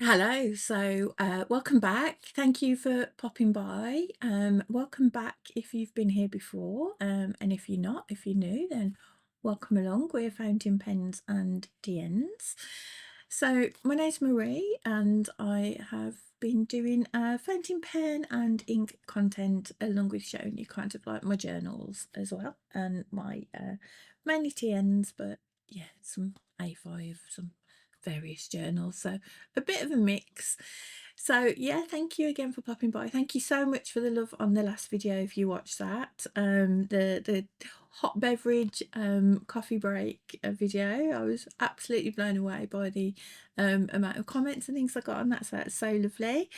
Hello, so welcome back. Thank you for popping by. Welcome back if you've been here before, and if you're not, if you're new, then welcome along. We're Fountain Pens and DNs. So my name's Marie, and I have been doing fountain pen and ink content along with showing you kind of like my journals as well, and my mainly TNs, but yeah, some A5, some various journals, so a bit of a mix. So yeah, thank you again for popping by. Thank you so much for the love on the last video if you watched that, the hot beverage coffee break video. I was absolutely blown away by the amount of comments and things I got on that, so that's so lovely.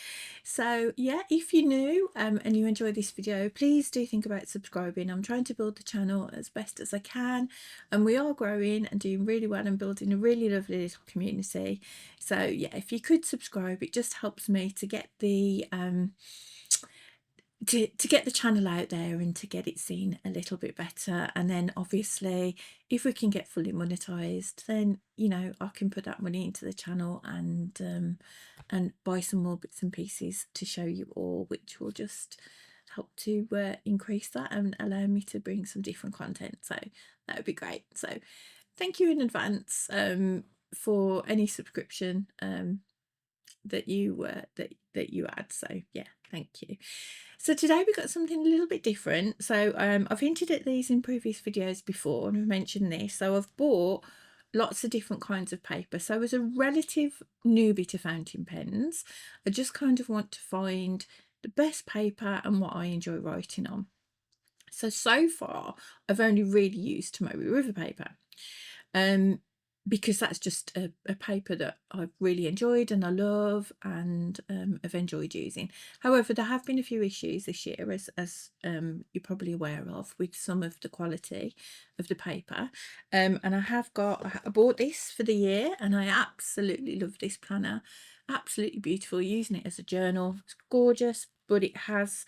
So yeah, if you're new and you enjoy this video, please do think about subscribing. I'm trying to build the channel as best as I can, and we are growing and doing really well and building a really lovely little community. So yeah, if you could subscribe, it just helps me to get the to get the channel out there and to get it seen a little bit better. And then obviously if we can get fully monetized, then you know I can put that money into the channel and buy some more bits and pieces to show you all, which will just help to increase that and allow me to bring some different content. So that would be great. So thank you in advance for any subscription that you that you add. So yeah, thank you. So today we've got something a little bit different. So I've hinted at these in previous videos before, and I've mentioned this. So I've bought lots of different kinds of paper. So as a relative newbie to fountain pens, I just kind of want to find the best paper and what I enjoy writing on. So far I've only really used Tomoe River paper. Because that's just a paper that I've really enjoyed and I love and have enjoyed using. However, there have been a few issues this year, as you're probably aware of, with some of the quality of the paper. And I bought this for the year, and I absolutely love this planner. Absolutely beautiful, using it as a journal. It's gorgeous, but it has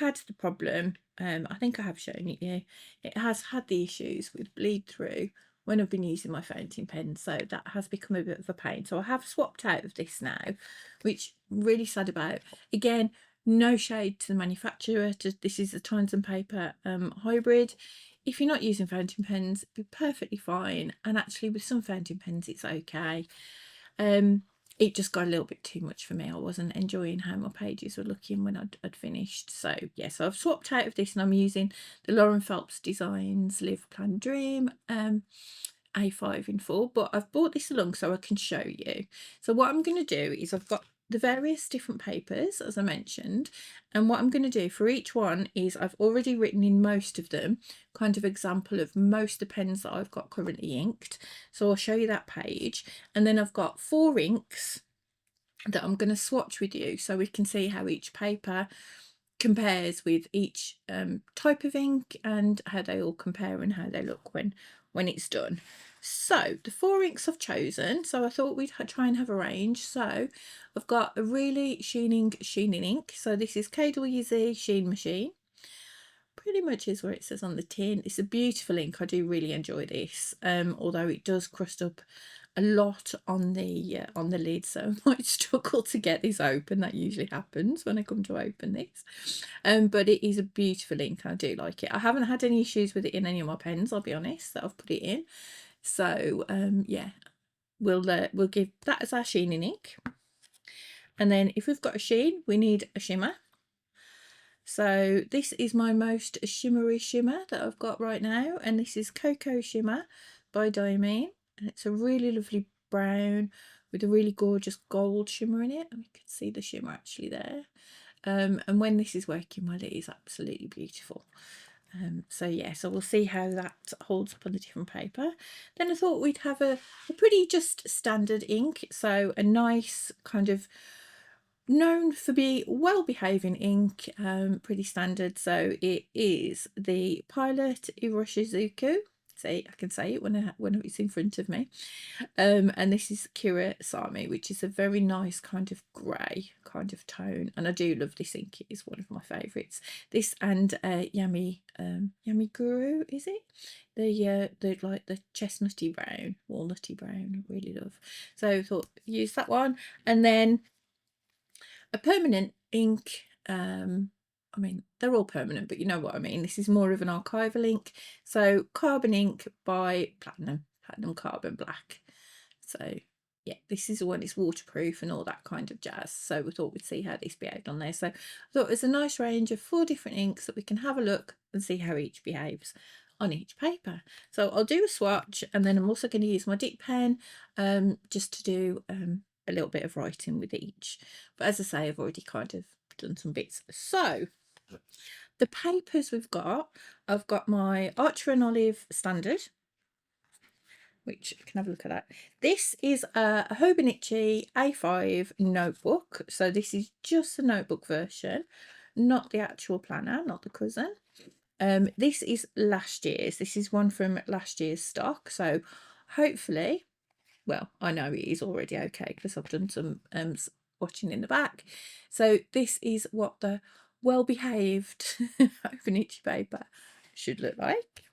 had the problem. I think I have shown it you. It has had the issues with bleed through when I've been using my fountain pen, so that has become a bit of a pain. So I have swapped out of this now, which I'm really sad about. Again, no shade to the manufacturer. This is a Times and Paper hybrid. If you're not using fountain pens, it'd be perfectly fine. And actually with some fountain pens, it's okay. It just got a little bit too much for me. I wasn't enjoying how my pages were looking when I'd finished. So yeah, so I've swapped out of this, and I'm using the Lauren Phelps Designs Live Plan Dream A5 in full, but I've brought this along so I can show you. So what I'm going to do is I've got the various different papers, as I mentioned, and what I'm going to do for each one is I've already written in most of them kind of example of most of the pens that I've got currently inked. So I'll show you that page, and then I've got 4 inks that I'm going to swatch with you so we can see how each paper compares with each type of ink and how they all compare and how they look when it's done. So the 4 inks I've chosen, so I thought we'd try and have a range. So I've got a really sheening ink. So this is KWZ Sheen Machine. Pretty much is where it says on the tin. It's a beautiful ink. I do really enjoy this, although it does crust up a lot on the lid, so I might struggle to get this open. That usually happens when I come to open this, but it is a beautiful ink. I do like it. I haven't had any issues with it in any of my pens, I'll be honest, that I've put it in. So yeah, we'll give that as our sheening ink, and then if we've got a sheen, we need a shimmer. So this is my most shimmery shimmer that I've got right now, and this is Cocoa Shimmer by Diamine, and it's a really lovely brown with a really gorgeous gold shimmer in it, and you can see the shimmer actually there. And when this is working well, it is absolutely beautiful. So yeah, so we'll see how that holds up on the different paper. Then I thought we'd have a pretty just standard ink, so a nice kind of known for being well-behaving ink, pretty standard. So it is the Pilot Iroshizuku See, I can say it when it's in front of me. And this is Kurasami, which is a very nice kind of grey kind of tone, and I do love this ink. It is one of my favourites. This and Yami Guru, is it? The like the chestnutty brown, walnutty brown, I really love. So I thought use that one, and then a permanent ink. I mean, they're all permanent, but you know what I mean. This is more of an archival ink. So Carbon Ink by Platinum Carbon Black. So yeah, this is the one. It's waterproof and all that kind of jazz. So we thought we'd see how this behaved on there. So I thought it's a nice range of 4 different inks that we can have a look and see how each behaves on each paper. So I'll do a swatch, and then I'm also going to use my dip pen just to do a little bit of writing with each. But as I say, I've already kind of done some bits. So the papers we've got, I've got my Archer and Olive Standard, which you can have a look at that. This is a Hobonichi A5 notebook. So this is just the notebook version, not the actual planner, not the cousin. This is last year's. This is one from last year's stock. So hopefully, well, I know it is already okay because I've done some watching in the back. So this is what the well-behaved Hobonichi paper should look like.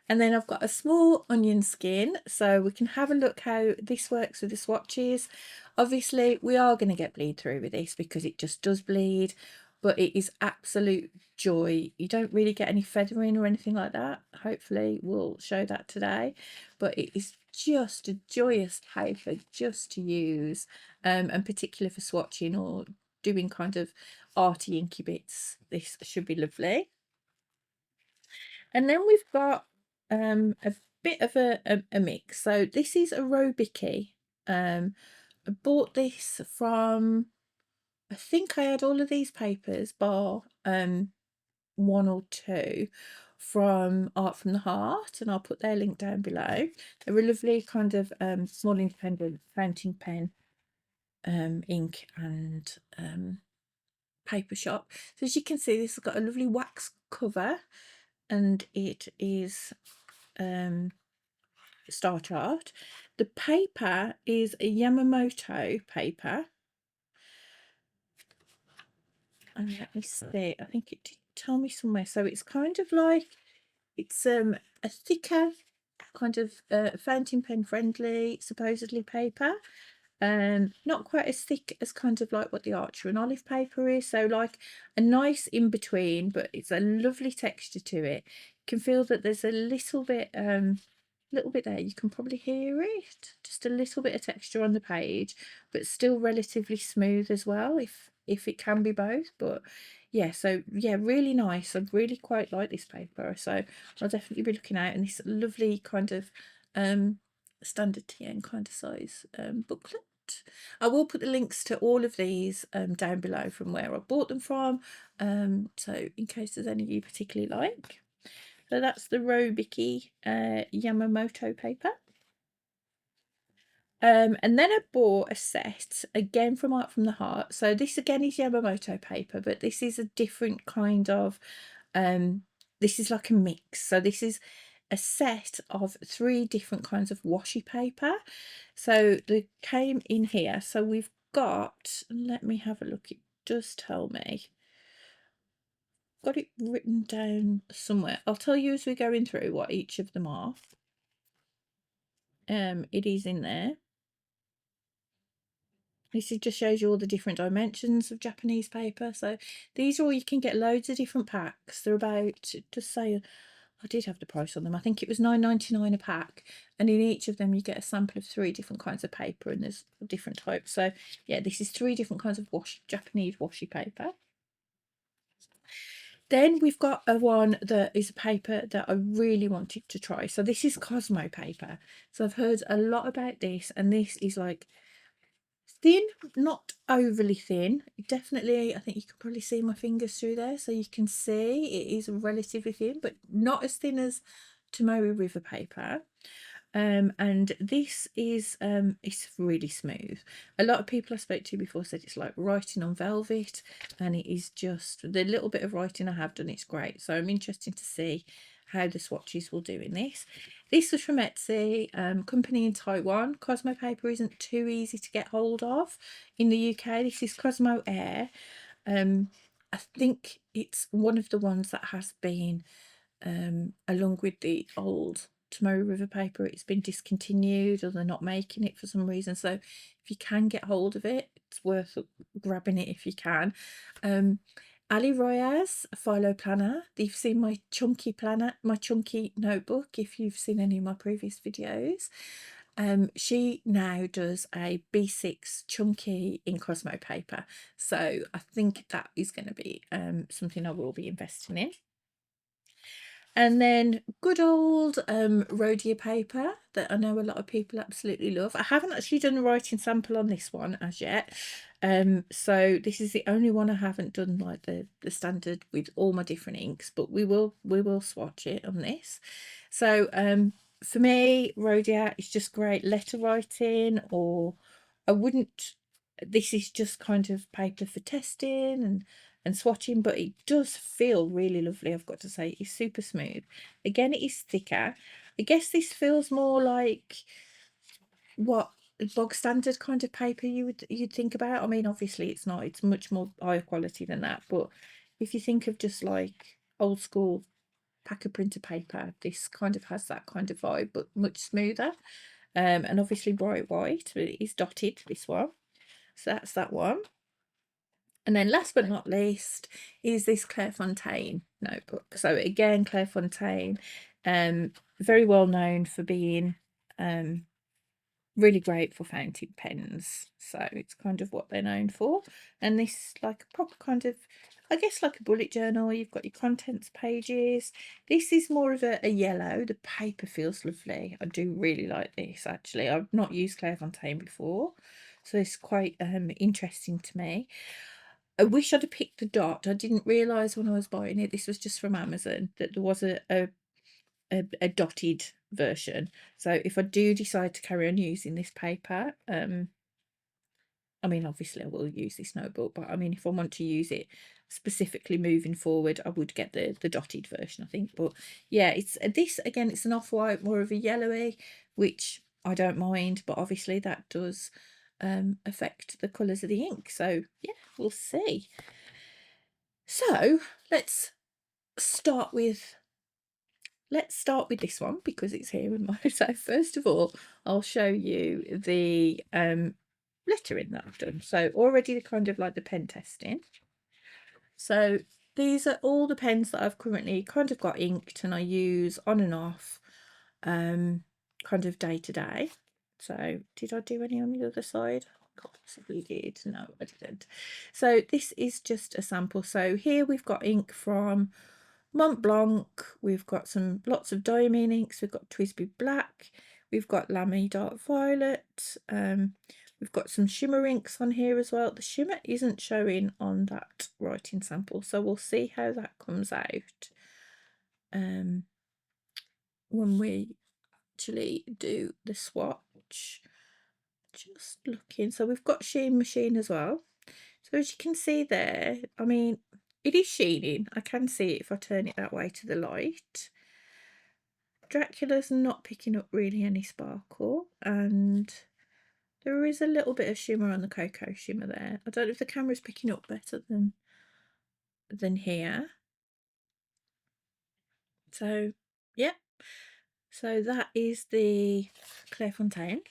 And then I've got a small onion skin, so we can have a look how this works with the swatches. Obviously, we are going to get bleed through with this because it just does bleed, but it is absolute joy. You don't really get any feathering or anything like that. Hopefully, we'll show that today. But it is just a joyous paper just to use, and particularly for swatching or doing kind of arty inky bits. This should be lovely. And then we've got a bit of a mix. So this is a Rhodia. I bought this from, I think I had all of these papers bar 1 or 2 from Art from the Heart, and I'll put their link down below. They're a lovely kind of small independent fountain pen ink and paper shop. So as you can see, this has got a lovely wax cover, and it is Star Chart. The paper is a Yamamoto paper, and let me see, I think it did tell me somewhere. So it's kind of like, it's a thicker kind of fountain pen friendly supposedly paper, not quite as thick as kind of like what the Archer and Olive paper is, so like a nice in between, but it's a lovely texture to it. You can feel that there's a little bit there, you can probably hear it, just a little bit of texture on the page, but still relatively smooth as well, if it can be both. But yeah, so yeah, really nice. I really quite like this paper, so I'll definitely be looking out. And this lovely kind of standard TN kind of size booklet. I will put the links to all of these down below from where I bought them from, so in case there's any you particularly like. So that's the Rhodia Yamamoto paper. And then I bought a set again from Art from the Heart. So this again is Yamamoto paper, but this is a different kind of this is like a mix. So this is a set of 3 different kinds of washi paper. So they came in here. So we've got, let me have a look, it does tell me. Got it written down somewhere. I'll tell you as we're going through what each of them are. It is in there. This just shows you all the different dimensions of Japanese paper. So these are all, you can get loads of different packs. They're about, just say, I did have the price on them. I think it was £9.99 a pack. And in each of them you get a sample of 3 different kinds of paper, and there's different types. So yeah, this is 3 different kinds of Japanese washi paper. Then we've got a one that is a paper that I really wanted to try. So this is Cosmo Paper. So I've heard a lot about this, and this is like thin, not overly thin. Definitely, I think you can probably see my fingers through there, so you can see it is relatively thin, but not as thin as Tomoe River paper. And this is it's really smooth. A lot of people I spoke to before said it's like writing on velvet, and it is just the little bit of writing I have done, it's great. So I'm interested to see how the swatches will do in this. This was from Etsy, company in Taiwan. Cosmo Paper isn't too easy to get hold of in the UK. This is Cosmo Air. I think it's one of the ones that has been, along with the old Tomoe River paper, it's been discontinued or they're not making it for some reason. So if you can get hold of it, it's worth grabbing it if you can. Ali Roya's Philo Planner. You've seen my chunky planner, my chunky notebook, if you've seen any of my previous videos. She now does a B6 chunky in Cosmo paper. So I think that is going to be something I will be investing in. And then good old Rhodia paper that I know a lot of people absolutely love. I haven't actually done a writing sample on this one as yet. So this is the only one I haven't done like the standard with all my different inks, but we will swatch it on this. So for me, Rhodia is just great letter writing, or I wouldn't, this is just kind of paper for testing and swatching, but it does feel really lovely, I've got to say. It's super smooth. Again, it is thicker. I guess this feels more like what bog standard kind of paper you'd think about. I mean, obviously it's not, it's much more higher quality than that, but if you think of just like old school packer printer paper, this kind of has that kind of vibe, but much smoother. And obviously bright white, but it is dotted, this one. So that's that one. And then last but not least is this Clairefontaine notebook. So again, Clairefontaine, very well known for being really great for fountain pens. So it's kind of what they're known for. And this like a proper kind of, I guess like a bullet journal. You've got your contents pages. This is more of a yellow. The paper feels lovely. I do really like this actually. I've not used Clairefontaine before, so it's quite interesting to me. I wish I'd have picked the dot. I didn't realise when I was buying it, this was just from Amazon, that there was a dotted version. So if I do decide to carry on using this paper, I mean, obviously I will use this notebook, but I mean, if I want to use it specifically moving forward, I would get the dotted version, I think. But yeah, it's this, again, it's an off-white, more of a yellowy, which I don't mind, but obviously that does affect the colours of the ink. So yeah, we'll see. So let's start with this one because it's here in my, so first of all I'll show you the lettering that I've done. So already the kind of like the pen testing. So these are all the pens that I've currently kind of got inked and I use on and off kind of day to day. So did I do any on the other side? I possibly did. No, I didn't. So this is just a sample. So here we've got ink from Mont Blanc, we've got lots of diamine inks, we've got Twisby Black, we've got Lamy Dark Violet, we've got some shimmer inks on here as well. The shimmer isn't showing on that writing sample, so we'll see how that comes out when we actually do the swatch. Just looking, so we've got Sheen Machine as well. So as you can see there, I mean, it is sheening. I can see it if I turn it that way to the light. Dracula's not picking up really any sparkle, and there is a little bit of shimmer on the cocoa shimmer there. I don't know if the camera's picking up better than here. So yeah, so that is the Clairefontaine.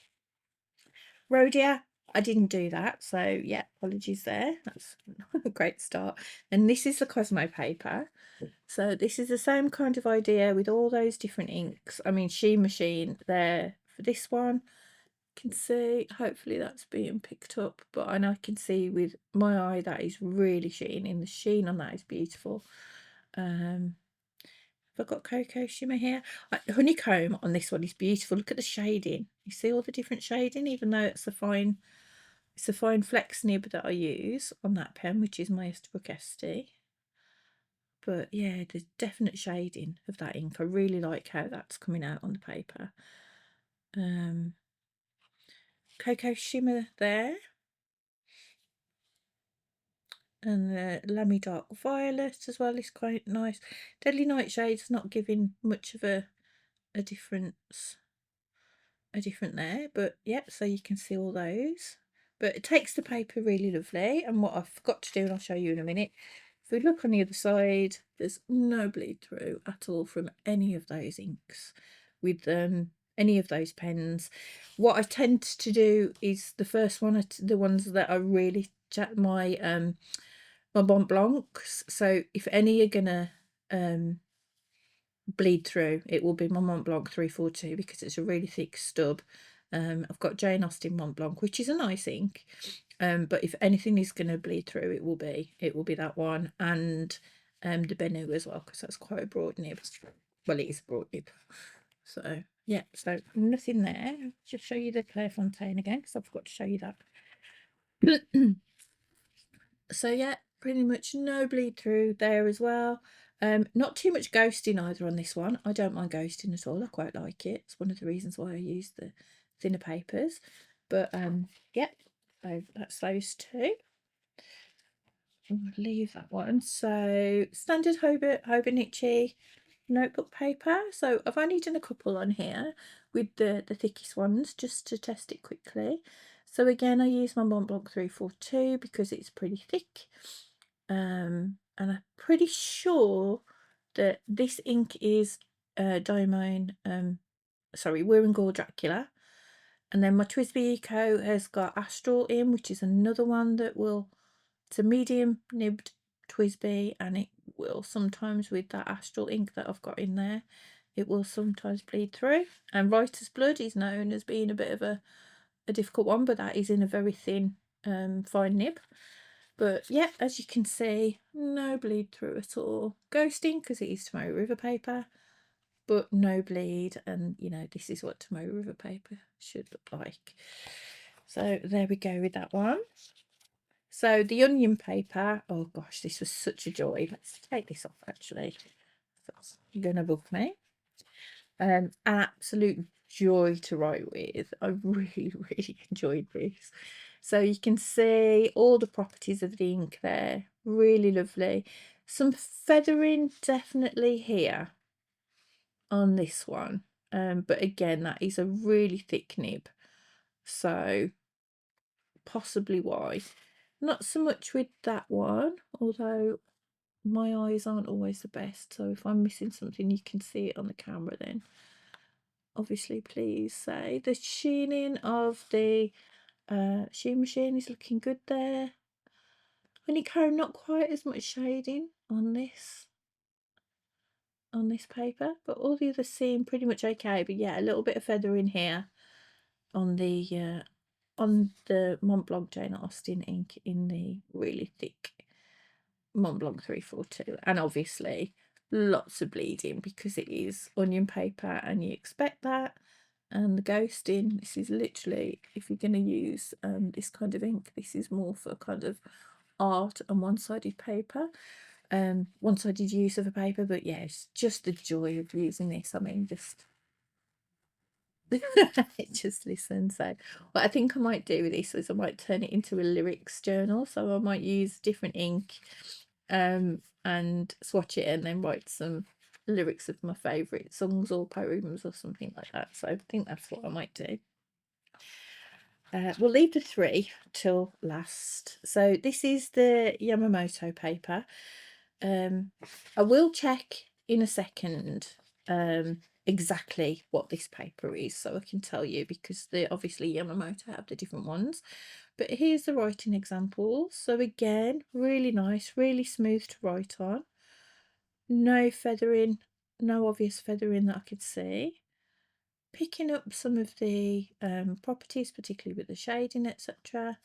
Rhodia, I didn't do that, so yeah, apologies there. That's a great start. And this is the Cosmo paper. So this is the same kind of idea with all those different inks. I mean, Sheen Machine there for this one. You can see, hopefully that's being picked up, but I can see with my eye that is really sheening. The sheen on that is beautiful. I've got cocoa shimmer here. Honeycomb on this one is beautiful. Look at the shading. You see all the different shading, even though it's a fine flex nib that I use on that pen, which is my Esterbrook ST. But yeah, there's definite shading of that ink. I really like how that's coming out on the paper. Cocoa shimmer there. And the Lammy Dark Violet as well is quite nice. Deadly Nightshade's not giving much of a difference, there, but yeah, so you can see all those. But it takes the paper really lovely, and what I forgot to do, and I'll show you in a minute, if we look on the other side, there's no bleed through at all from any of those inks with any of those pens. What I tend to do is the first one, the ones that are really my Mont Blancs. So if any are gonna bleed through, it will be my Mont Blanc 342 because it's a really thick stub. I've got Jane Austen Mont Blanc, which is a nice ink. But if anything is going to bleed through, it will be that one, and the Benu as well, because that's quite a broad nib. Well, it is a broad nib. So yeah, so nothing there. Just show you the Clairefontaine again, because I forgot to show you that. So yeah, pretty much no bleed through there as well. Not too much ghosting either on this one. I don't mind ghosting at all. I quite like it. It's one of the reasons why I use the thinner papers. But yeah, so that's those two. I'll leave that one. So standard Hobonichi notebook paper. So I've only done a couple on here with the thickest ones just to test it quickly. So again, I use my Mont Blanc 342 because it's pretty thick. And I'm pretty sure that this ink is Diamond, Wirringall Dracula. And then my TWSBI Eco has got Astral in, which is another one that will, it's a medium nibbed TWSBI, and it will sometimes, with that Astral ink that I've got in there, it will sometimes bleed through. And Writer's Blood is known as being a bit of a difficult one, but that is in a very thin fine nib. But yeah, as you can see, no bleed through at all. Ghosting because it is Tomoe River paper, but no bleed, and you know, this is what Tomoe River paper should look like. So there we go with that one. So the onion paper, oh gosh, this was such a joy. Let's take this off actually. That's gonna bug me. Absolute joy to write with. I really, really enjoyed this. So you can see all the properties of the ink there. Really lovely. Some feathering definitely here on this one. But again, that is a really thick nib. So possibly why. Not so much with that one, although my eyes aren't always the best. So if I'm missing something, you can see it on the camera then. Obviously, please say. The sheening of the sheen machine is looking good there. Honeycomb, not quite as much shading on this paper, but all the others seem pretty much okay. But yeah, a little bit of feather in here on the Mont Blanc Jane Austen ink in the really thick Mont Blanc 342, and obviously lots of bleeding because it is onion paper and you expect that. And the ghosting, this is literally, if you're going to use this kind of ink, this is more for kind of art and one-sided paper, one-sided use of a paper. But yeah, it's just the joy of using this. I mean, just just listen. So what I think I might do with this is I might turn it into a lyrics journal. So I might use different ink and swatch it and then write some lyrics of my favourite songs or poems or something like that. So I think that's what I might do. We'll leave the 3 till last. So this is the Yamamoto paper. I will check in a second exactly what this paper is, so I can tell you, because they obviously Yamamoto have the different ones. But here's the writing examples. So again, really nice, really smooth to write on. No feathering, no obvious feathering that I could see. Picking up some of the properties, particularly with the shading, etc.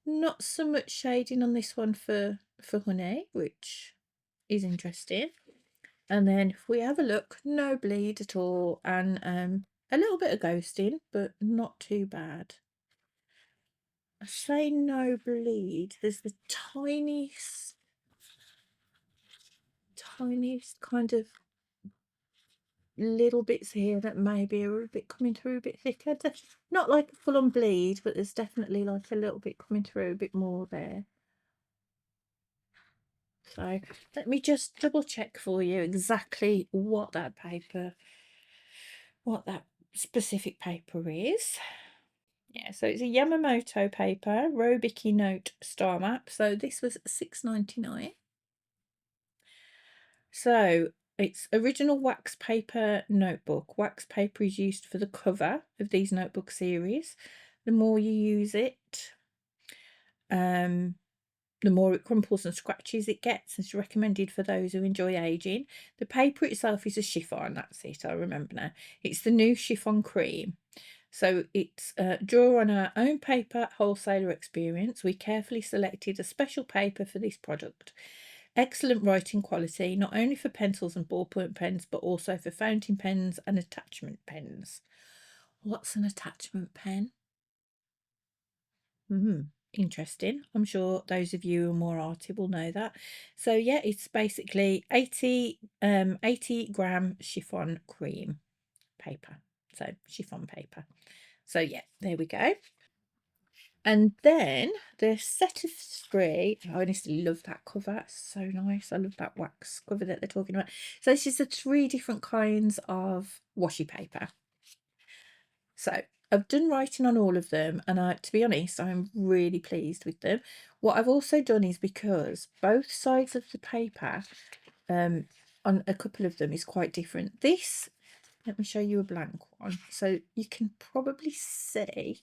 Not so much shading on this one for honey, which is interesting. And then if we have a look, no bleed at all, and a little bit of ghosting, but not too bad. I say no bleed. There's the tiniest kind of little bits here that maybe are a bit coming through a bit thicker. Not like full on bleed, but there's definitely like a little bit coming through a bit more there. So let me just double check for you exactly what that specific paper is. Yeah, so it's a Yamamoto paper, Robiki Note Star Map. So this was £6.99. So it's original wax paper notebook. Wax paper is used for the cover of these notebook series. The more you use it, the more it crumples and scratches it gets. It's recommended for those who enjoy aging. The paper itself is a chiffon. That's it, I remember now. It's the new chiffon cream. So it's draw on our own paper wholesaler experience. We carefully selected a special paper for this product. Excellent writing quality, not only for pencils and ballpoint pens, but also for fountain pens and attachment pens. What's an attachment pen? Interesting. I'm sure those of you who are more arty will know that. So yeah, it's basically 80 gram chiffon cream paper. So chiffon paper. So yeah, there we go. And then the set of three, I honestly love that cover. It's so nice. I love that wax cover that they're talking about. So this is the 3 different kinds of washi paper. So I've done writing on all of them, and to be honest, I'm really pleased with them. What I've also done is, because both sides of the paper on a couple of them is quite different. This, let me show you a blank one. So you can probably see,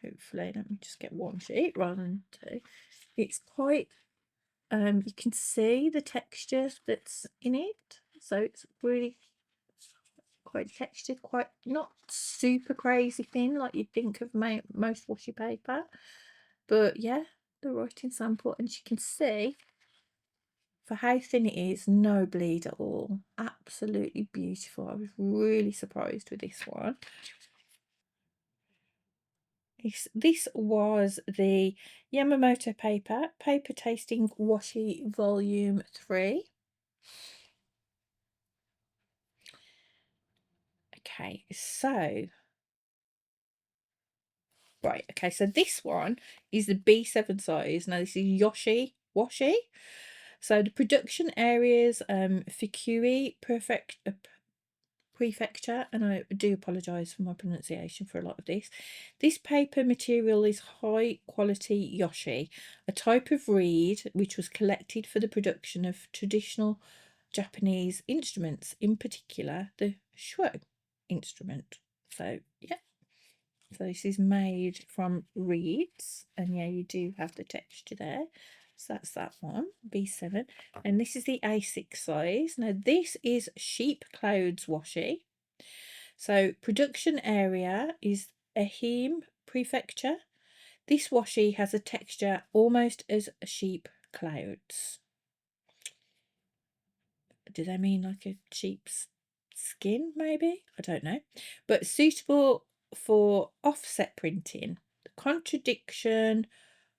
hopefully, let me just get one sheet rather than two. It's quite, you can see the texture that's in it. So it's really quite textured, quite not super crazy thin like you'd think of most washi paper. But yeah, the writing sample, and you can see for how thin it is, no bleed at all. Absolutely beautiful. I was really surprised with this one. This was the Yamamoto paper, Paper Tasting Washi Volume 3. Okay, so right, okay, so this one is the B7 size. Now this is Washi. So the production areas, Fukui Prefecture, and I do apologise for my pronunciation for a lot of this. This paper material is high quality yoshi, a type of reed which was collected for the production of traditional Japanese instruments, in particular the shuo instrument. So yeah, so this is made from reeds, and yeah, you do have the texture there. So that's that one, B7. And this is the A6 size. Now this is sheep clouds washi. So production area is Ehime Prefecture. This washi has a texture almost as sheep clouds. Do they mean like a sheep's skin, maybe? I don't know. But suitable for offset printing. The contradiction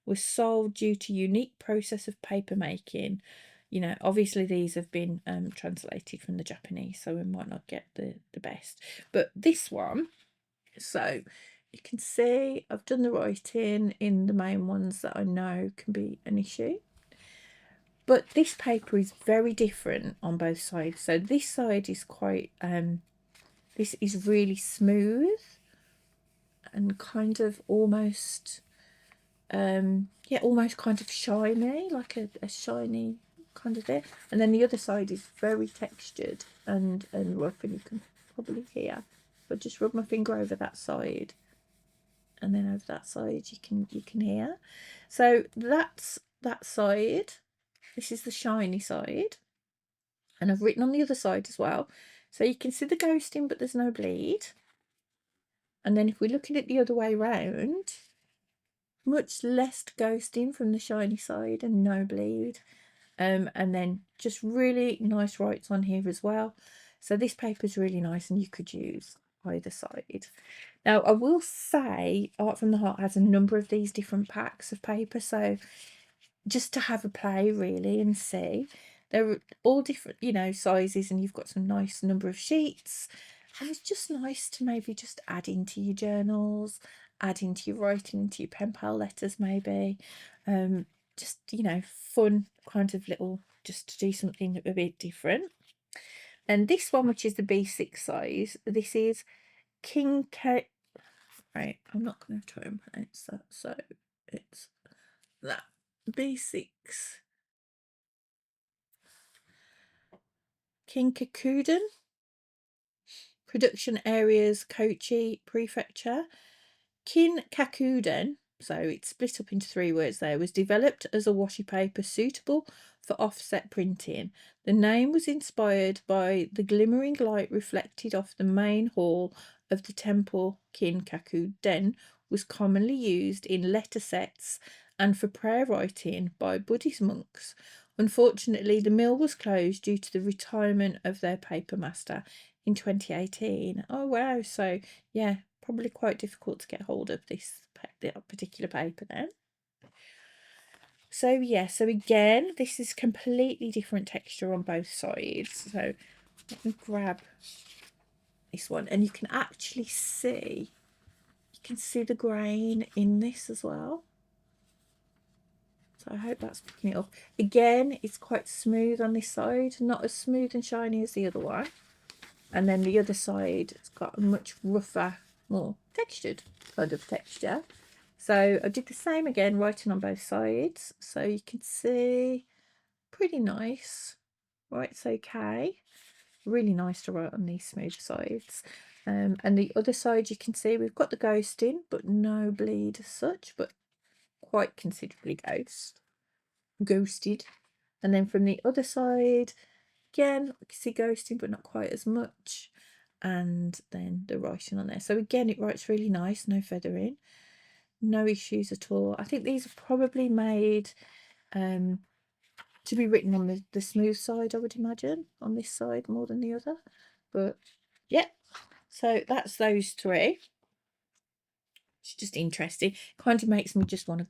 was solved due to unique process of paper making. You know, obviously these have been translated from the Japanese, so we might not get the best. But this one, so you can see I've done the writing in the main ones that I know can be an issue. But this paper is very different on both sides. So this side is quite, this is really smooth and kind of almost, yeah, almost kind of shiny, like a shiny kind of there. And then the other side is very textured and rough, and you can probably hear. But just rub my finger over that side, and then over that side you can hear. So that's that side. This is the shiny side, and I've written on the other side as well, so you can see the ghosting, but there's no bleed. And then if we're looking at the other way round, much less ghosting from the shiny side and no bleed. And then just really nice writes on here as well. So this paper is really nice, and you could use either side. Now I will say Art from the Heart has a number of these different packs of paper, so just to have a play really and see. They're all different, you know, sizes, and you've got some nice number of sheets, and it's just nice to maybe just add into your journals, add into your writing, into your pen pal letters maybe. just, you know, fun kind of little, just to do something a bit different. And this one, which is the B6 size, this is King K. Right, I'm not going to try and pronounce that. So it's that B6 Kinkakuden. Production areas Kochi Prefecture. Kinkakuden, so it's split up into 3 words there, was developed as a washi paper suitable for offset printing. The name was inspired by the glimmering light reflected off the main hall of the temple. Kinkakuden was commonly used in letter sets and for prayer writing by Buddhist monks. Unfortunately, the mill was closed due to the retirement of their paper master in 2018. Oh wow, so yeah, probably quite difficult to get hold of this particular paper then. So yeah, so again, this is completely different texture on both sides. So let me grab this one, and you can actually see, the grain in this as well. So I hope that's picking it up. Again, it's quite smooth on this side, not as smooth and shiny as the other one. And then the other side, it's got a much rougher, more textured kind of texture. So I did the same again, writing on both sides. So you can see, pretty nice. Writes okay. Really nice to write on these smooth sides. And the other side, you can see we've got the ghosting, but no bleed as such, but quite considerably ghosted. And then from the other side, again, you can see ghosting, but not quite as much. And then the writing on there. So again, it writes really nice, no feathering, no issues at all. I think these are probably made to be written on the smooth side, I would imagine, on this side more than the other. But yeah, so that's those 3. It's just interesting. Kind of makes me just want to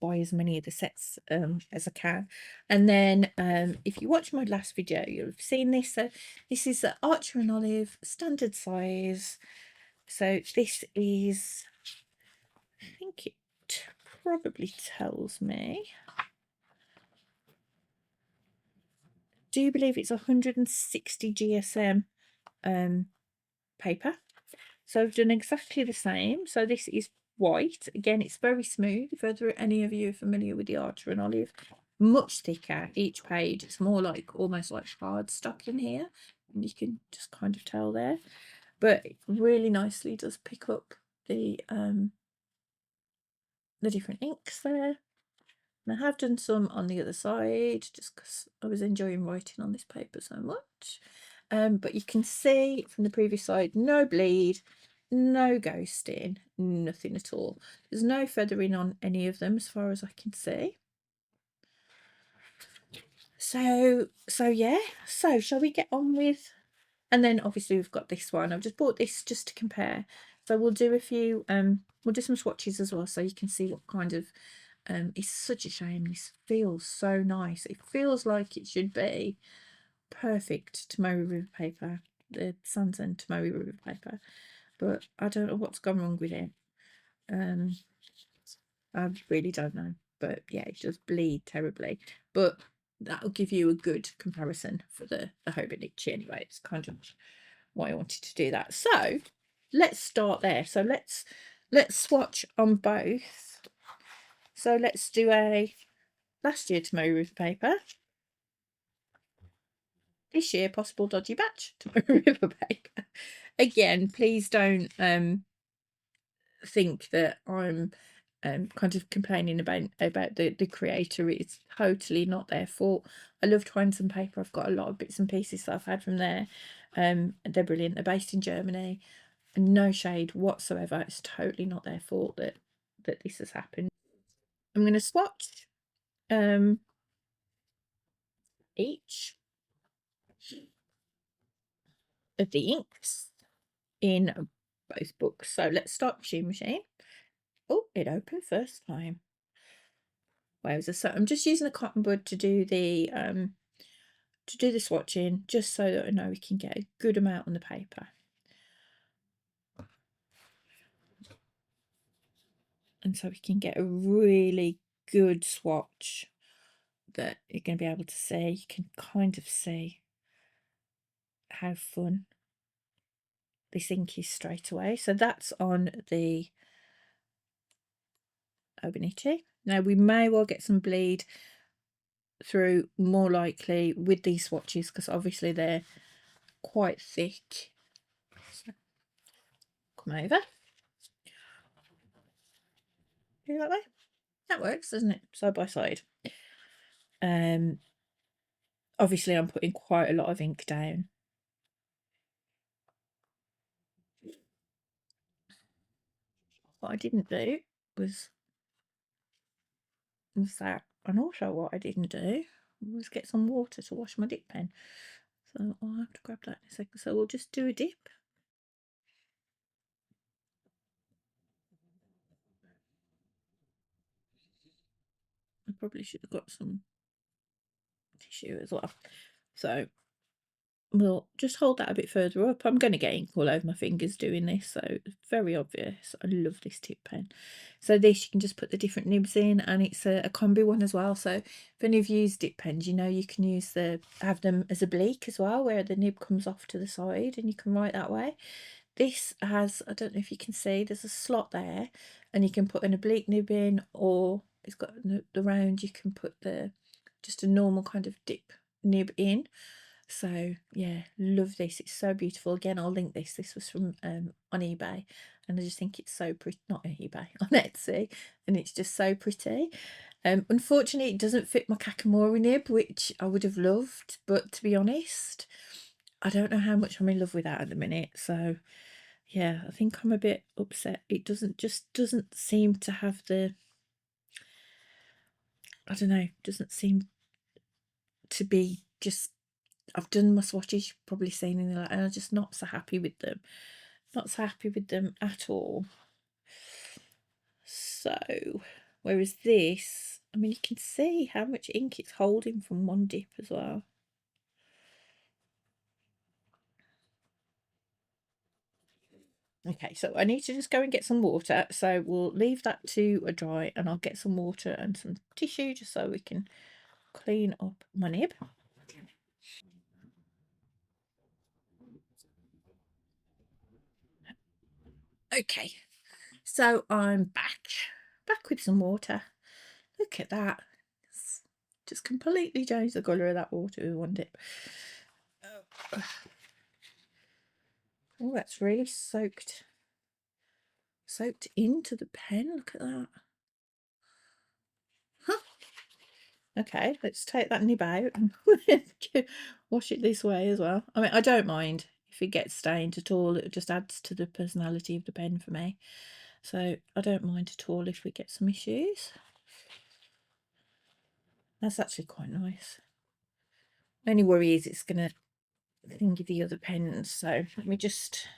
buy as many of the sets as I can. And then if you watch my last video, you'll have seen this. So this is the Archer and Olive standard size. So this is, I think it probably tells me, do you believe it's 160 GSM paper. So I've done exactly the same. So this is white. Again, it's very smooth. If any of you are familiar with the Archer and Olive, much thicker each page. It's more like, almost like cardstock in here. And you can just kind of tell there. But it really nicely does pick up the different inks there. And I have done some on the other side, just because I was enjoying writing on this paper so much. But you can see from the previous side, no bleed, no ghosting, nothing at all. There's no feathering on any of them as far as I can see. So yeah, so shall we get on with, and then obviously we've got this one. I've just bought this just to compare. So we'll do a few, we'll do some swatches as well, so you can see what kind of, it's such a shame. This feels so nice. It feels like it should be perfect Tomoe River paper, the Sanzen Tomoe River paper, but I don't know what's gone wrong with it. I really don't know, but yeah, it does bleed terribly, but that'll give you a good comparison for the Hobonichi anyway. It's kind of why I wanted to do that. So let's start there. So let's swatch on both. So let's do a last year Tomoe River paper. This year, possible dodgy batch Tomoe River paper. Again, please don't think that I'm kind of complaining about the creator. It's totally not their fault. I love Twines and Paper. I've got a lot of bits and pieces that I've had from there. They're brilliant. They're based in Germany. No shade whatsoever. It's totally not their fault that this has happened. I'm going to swatch each of the inks in both books. So let's start machine. Oh, it opened first time. So I'm just using a cotton bud to do the swatching, just so that I know we can get a good amount on the paper. And so we can get a really good swatch that you're going to be able to see. You can kind of see how fun this ink is straight away. So that's on the Hobonichi. Now we may well get some bleed through, more likely with these swatches, because obviously they're quite thick. So come over. Do that way. That works, doesn't it? Side by side. Obviously I'm putting quite a lot of ink down. What I didn't do was that, and also what I didn't do was get some water to wash my dip pen. So I'll have to grab that in a second. So we'll just do a dip. I probably should have got some tissue as well. So we'll just hold that a bit further up. I'm going to get ink all over my fingers doing this, so it's very obvious. I love this tip pen. So this, you can just put the different nibs in, and it's a combi one as well. So if any of you use dip pens, you know you can have them as a oblique as well, where the nib comes off to the side and you can write that way. This has, I don't know if you can see, there's a slot there, and you can put an oblique nib in, or it's got the round, you can put just a normal kind of dip nib in. So yeah, love this. It's so beautiful. Again, I'll link this. This was from on eBay, and I just think it's so pretty. Not on eBay, on Etsy, and it's just so pretty. Unfortunately, it doesn't fit my Kakamori nib, which I would have loved. But to be honest, I don't know how much I'm in love with that at the minute. So yeah, I think I'm a bit upset. It doesn't seem to have the, I don't know, doesn't seem to be just. I've done my swatches, you've probably seen in there, and I'm just not so happy with them. Not so happy with them at all. So, whereas this, I mean, you can see how much ink it's holding from one dip as well. Okay, so I need to just go and get some water. So we'll leave that to dry, and I'll get some water and some tissue just so we can clean up my nib. Okay, so I'm back with some water. Look at that. It's just completely changed the colour of that water with one dip. Oh, that's really soaked into the pen. Look at that. Huh. Okay, let's take that nib out and wash it this way as well. I mean, I don't mind if it gets stained at all. It just adds to the personality of the pen for me. So I don't mind at all if we get some issues. That's actually quite nice. Only worry is it's going to thingy the other pens. So let me just...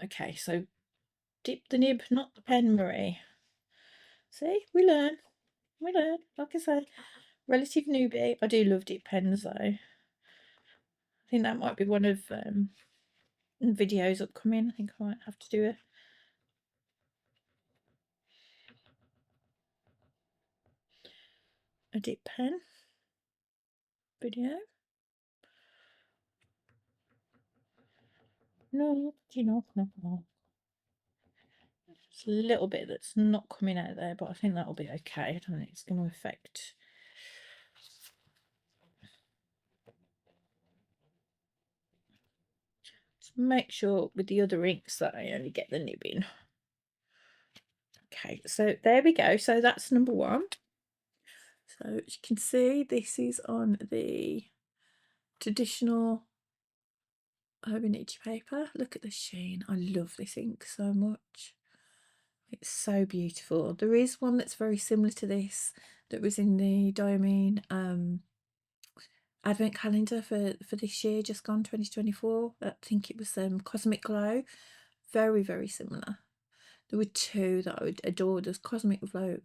Okay, so dip the nib, not the pen, Marie. See, we learn. Like I say, relative newbie. I do love dip pens though. I think that might be one of videos upcoming. I think I might have to do a dip pen video. No, you know, no. There's a little bit that's not coming out there, but I think that'll be okay. I don't think it's going to affect. Just make sure with the other inks that I only get the nib in. Okay, so there we go. So that's number one. So as you can see, this is on the traditional Hobonichi paper. Look at the sheen. I love this ink so much. It's so beautiful. There is one that's very similar to this that was in the Diamine advent calendar for this year, just gone 2024. I think it was Cosmic Glow. Very, very similar. There were two that I would adore. There's Cosmic Glow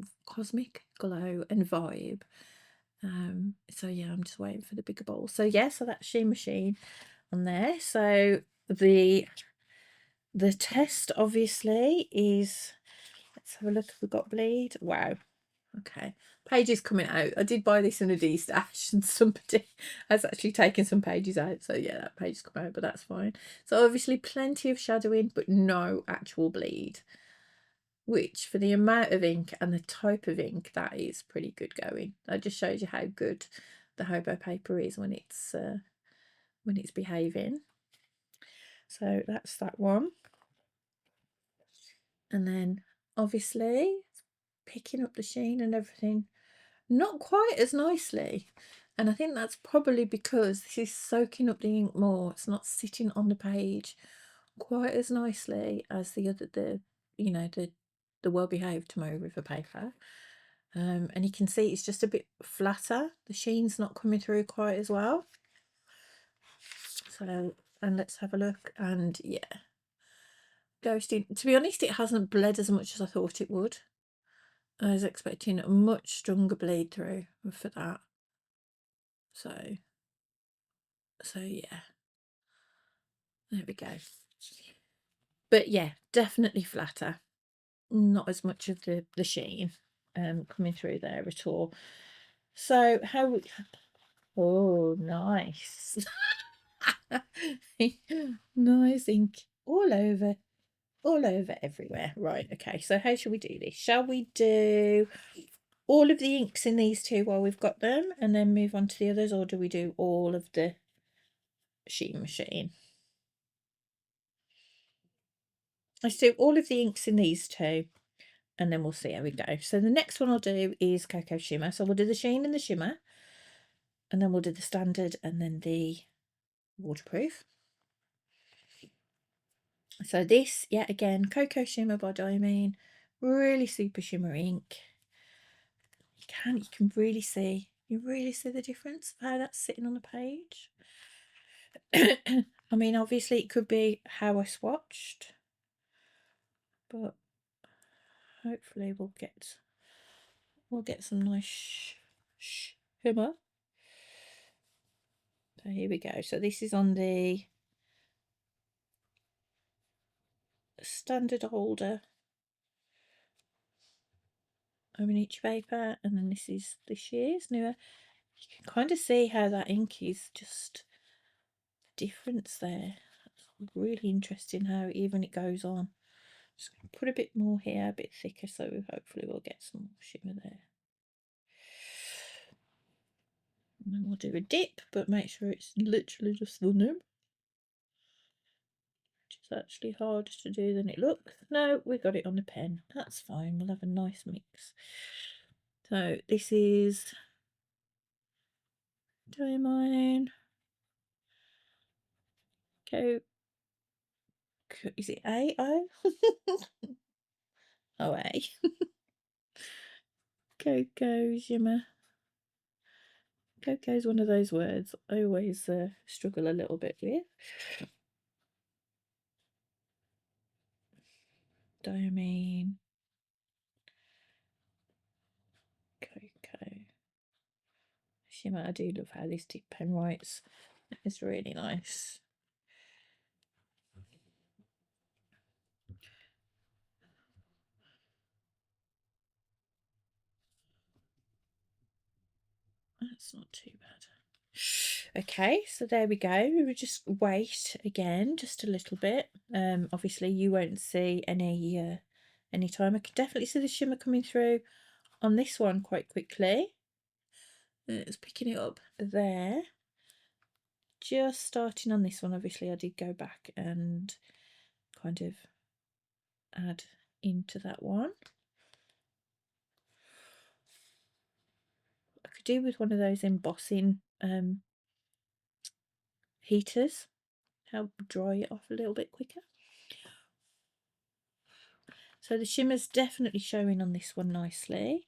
and Vibe. So yeah, I'm just waiting for the bigger bowl. So yeah, so that's Sheen Machine on there. So the test obviously is, Let's have a look if we've got bleed. Wow. Okay, pages coming out. I did buy this in a D-stash and somebody has actually taken some pages out. So yeah, that page has come out, but that's fine. So obviously plenty of shadowing, but no actual bleed. Which for the amount of ink and the type of ink, that is pretty good going. That just shows you how good the hobo paper is when it's behaving. So that's that one. And then obviously picking up the sheen and everything, not quite as nicely, and I think that's probably because this is soaking up the ink more. It's not sitting on the page quite as nicely as the other, the well behaved Tomoe River paper. And you can see it's just a bit flatter. The sheen's not coming through quite as well. So, and let's have a look. And yeah, ghosting. To be honest, it hasn't bled as much as I thought it would. I was expecting a much stronger bleed through for that. So yeah, there we go. But yeah, definitely flatter. Not as much of the sheen coming through there at all. So how? Oh, nice. Nice ink all over everywhere. Right, okay, so how shall we do this? Shall we do all of the inks in these two while we've got them and then move on to the others, or do we do all of the sheen machine? Let's do all of the inks in these two and then we'll see how we go. So the next one I'll do is Cocoa Shimmer. So we'll do the sheen and the shimmer, and then we'll do the standard and then the waterproof. So this, yet again, Cocoa Shimmer by Diamine, really super shimmery ink. You can really see, the difference of how that's sitting on the page. I mean, obviously it could be how I swatched, but hopefully we'll get some nice shimmer. So here we go. So this is on the standard holder each paper, and then this year's newer. You can kind of see how that ink is just the difference there. It's really interesting how even it goes on. Just going to put a bit more here, a bit thicker, so hopefully we'll get some more shimmer there. And then we'll do a dip, but make sure it's literally just the nib, which is actually harder to do than it looks. No, we got it on the pen. That's fine. We'll have a nice mix. So this is Diamine. Is it A-O? Oh, A. Cocoa Shimmer. Cocoa is one of those words I always struggle a little bit with. Diamine. Cocoa Shimmer. I do love how this tip pen writes. It's really nice. That's not too bad. Okay, so there we go. We will just wait again just a little bit. Obviously you won't see any time. I can definitely see the shimmer coming through on this one quite quickly. It's picking it up there. Just starting on this one, obviously I did go back and kind of add into that one. I could do with one of those embossing heaters, help dry it off a little bit quicker. So the shimmer's definitely showing on this one nicely,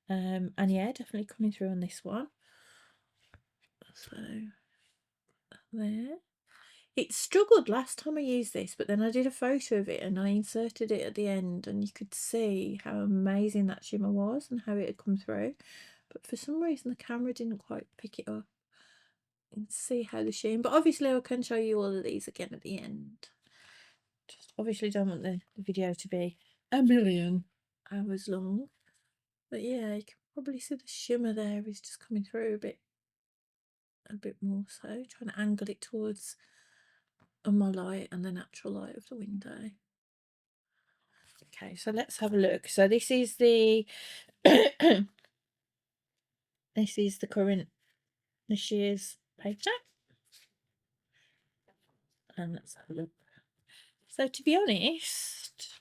and yeah, definitely coming through on this one. So there. It struggled last time I used this, but then I did a photo of it and I inserted it at the end, and you could see how amazing that shimmer was and how it had come through. But for some reason the camera didn't quite pick it up and see how the sheen. But obviously I can show you all of these again at the end. Just obviously don't want the video to be a million hours long. But yeah, you can probably see the shimmer there is just coming through a bit more so. Trying to angle it towards my light and the natural light of the window. Okay, so let's have a look. So this is the this is the current this year's paper. And let's have a look. So to be honest,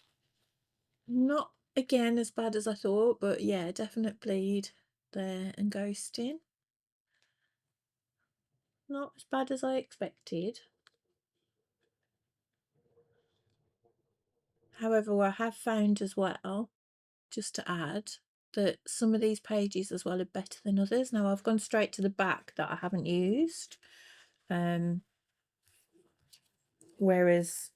not again as bad as I thought, but yeah, definite bleed there and ghosting. Not as bad as I expected. However, I have found as well, just to add, that some of these pages as well are better than others. Now I've gone straight to the back that I haven't used. Whereas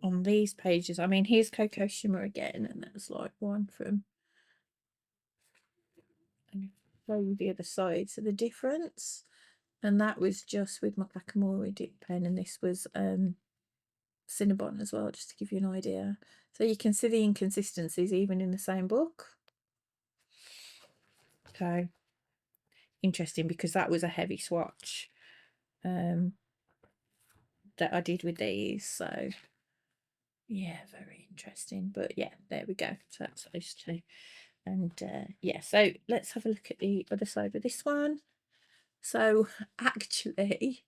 on these pages, I mean, here's Cocoa Shimmer again, and that's like one from, and show you the other side. So the difference, and that was just with my Kakamori dip pen, and this was Cinnabon as well, just to give you an idea. So you can see the inconsistencies even in the same book. Okay, interesting, because that was a heavy swatch that I did with these. So yeah, very interesting. But yeah, there we go. So that's those two. And yeah, so let's have a look at the other side of this one. So actually,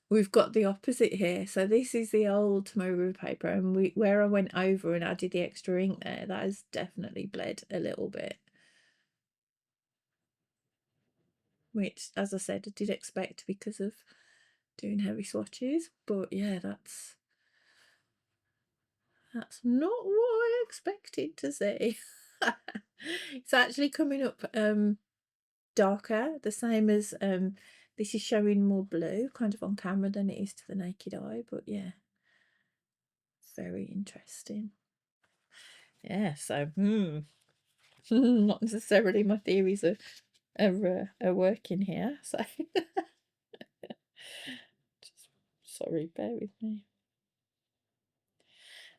we've got the opposite here. So this is the old Tomoe River paper, and where I went over and added the extra ink there, that has definitely bled a little bit. Which, as I said, I did expect because of doing heavy swatches. But yeah, that's not what I expected to see. It's actually coming up darker, the same as this is showing more blue kind of on camera than it is to the naked eye. But yeah, very interesting. Yeah, so not necessarily my theories are working here. So just, sorry, bear with me.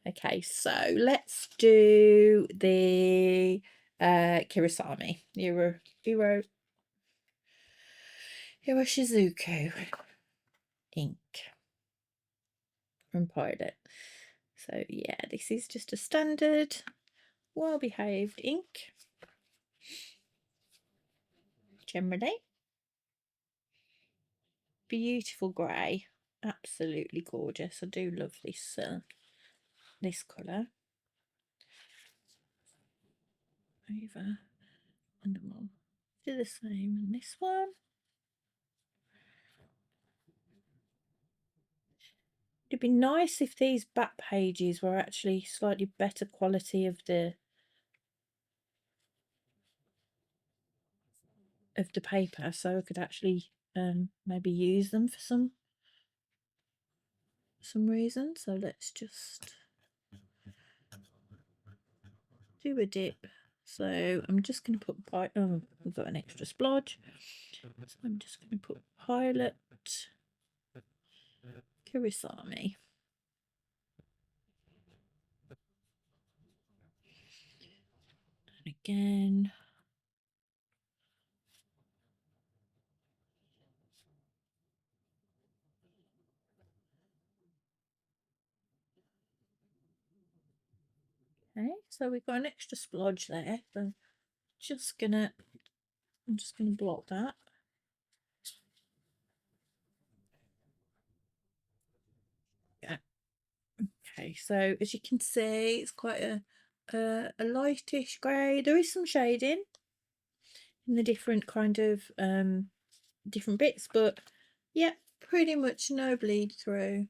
Okay, so let's do the Kirasami Hiroshizuku ink from Pilot. So yeah, this is just a standard, well-behaved ink. Generally, beautiful grey, absolutely gorgeous. I do love this colour. Over and we'll do the same in this one. It'd be nice if these back pages were actually slightly better quality of the paper, so I could actually maybe use them for some reason. So let's just do a dip. So I'm just going to put we've got an extra splodge, so I'm just going to put Pilot Kirasami. And again, okay, so we've got an extra splodge there, so I'm just gonna block that. Yeah. Okay, so as you can see, it's quite a lightish grey. There is some shading in the different kind of different bits, but yeah, pretty much no bleed through.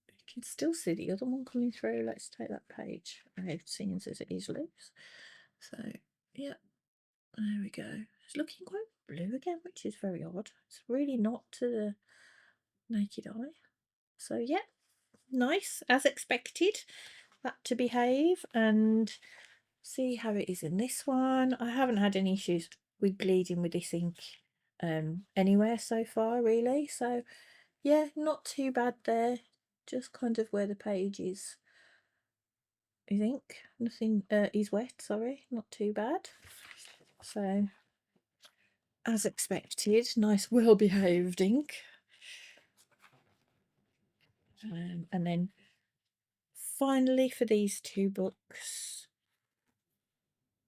You can still see the other one coming through. Let's take that page out, seeing as it is loose. So yeah, there we go. It's looking quite blue again, which is very odd. It's really not to the naked eye. So yeah, nice as expected that to behave, and see how it is in this one. I haven't had any issues with bleeding with this ink anywhere so far, really. So yeah, not too bad there, just kind of where the page is I think. Nothing is wet, sorry, not too bad. So, as expected, nice well-behaved ink. And then finally for these two books,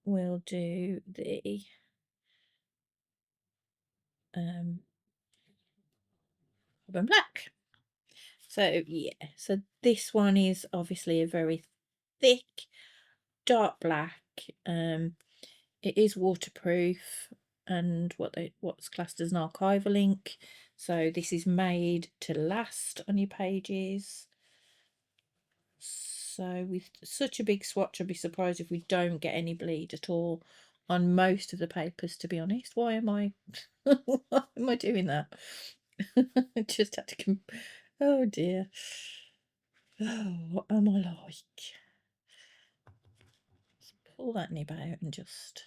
we'll do the carbon black. So yeah, so this one is obviously a very thick, dark black. It is waterproof and what's classed as an archival ink. So this is made to last on your pages. So with such a big swatch, I'd be surprised if we don't get any bleed at all on most of the papers, to be honest. Why am I why am I doing that? I just had to oh dear. Oh, what am I like? Let's pull that nib out and just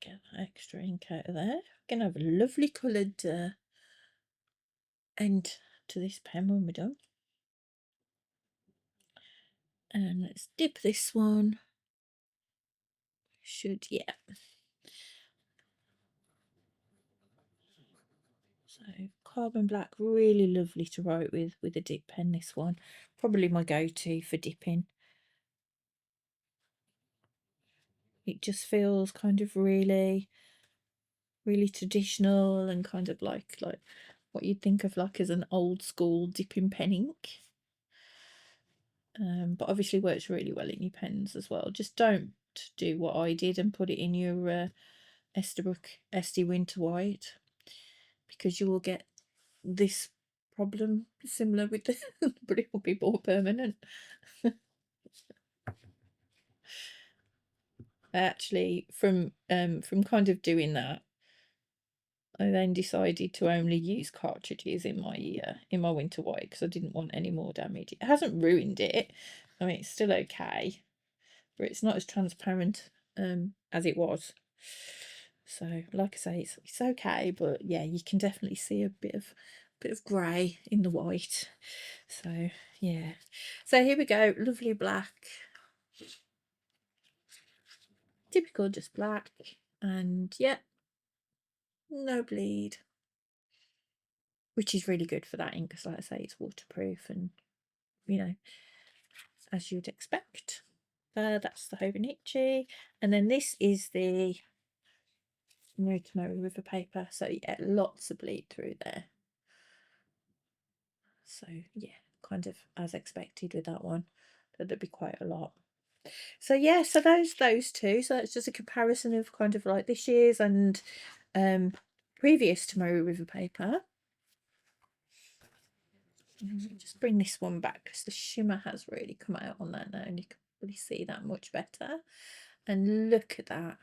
get that extra ink out of there. We're gonna have a lovely coloured end to this pen when we're done. And let's dip this one. Should, yeah. So carbon black, really lovely to write with a dip pen, this one. Probably my go-to for dipping. It just feels kind of really traditional and kind of like what you'd think of like as an old school dipping pen ink. But obviously works really well in your pens as well. Just don't do what I did and put it in your Esterbrook SD Winter White, because you will get this problem similar with the but it will be more permanent. Actually, from kind of doing that, I then decided to only use cartridges in my Winter White because I didn't want any more damage. It hasn't ruined it. I mean, it's still okay, but it's not as transparent as it was. So, like I say, it's okay, but yeah, you can definitely see a bit of grey in the white. So yeah. So here we go, lovely black. Typical, just black, and yeah, no bleed, which is really good for that ink because, like I say, it's waterproof and, you know, as you'd expect. That's the Hobonichi, and then this is the Tomoe River paper. So yeah, lots of bleed through there. So yeah, kind of as expected with that one, that there'd be quite a lot. So yeah, so those two. So that's just a comparison of kind of like this year's and previous Tomoe River paper. Just bring this one back because the shimmer has really come out on that now, and you can really see that much better. And look at that.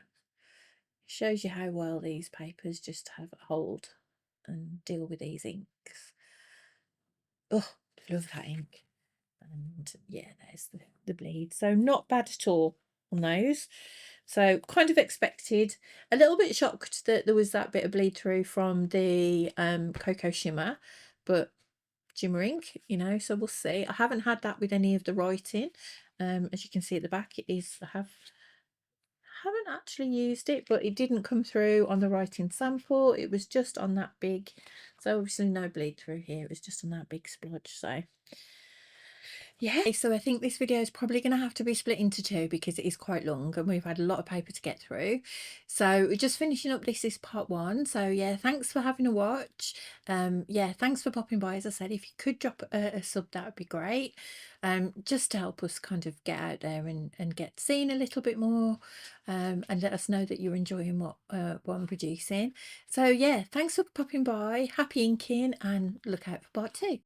It shows you how well these papers just have a hold and deal with these inks. Oh, love that ink. And yeah, there's the bleed. So not bad at all on those. So kind of expected. A little bit shocked that there was that bit of bleed through from the Cocoa Shimmer, but shimmer ink, you know, so we'll see. I haven't had that with any of the writing. As you can see at the back, it is, I haven't actually used it, but it didn't come through on the writing sample. It was just on that big, so obviously no bleed through here. It was just on that big splodge. So yeah, so I think this video is probably going to have to be split into two because it is quite long and we've had a lot of paper to get through. So we're just finishing up, this is part one. So yeah, thanks for having a watch. Yeah, thanks for popping by. As I said, if you could drop a sub, that would be great. Just to help us kind of get out there and get seen a little bit more, and let us know that you're enjoying what I'm producing. So yeah, thanks for popping by, happy inking, and look out for part two.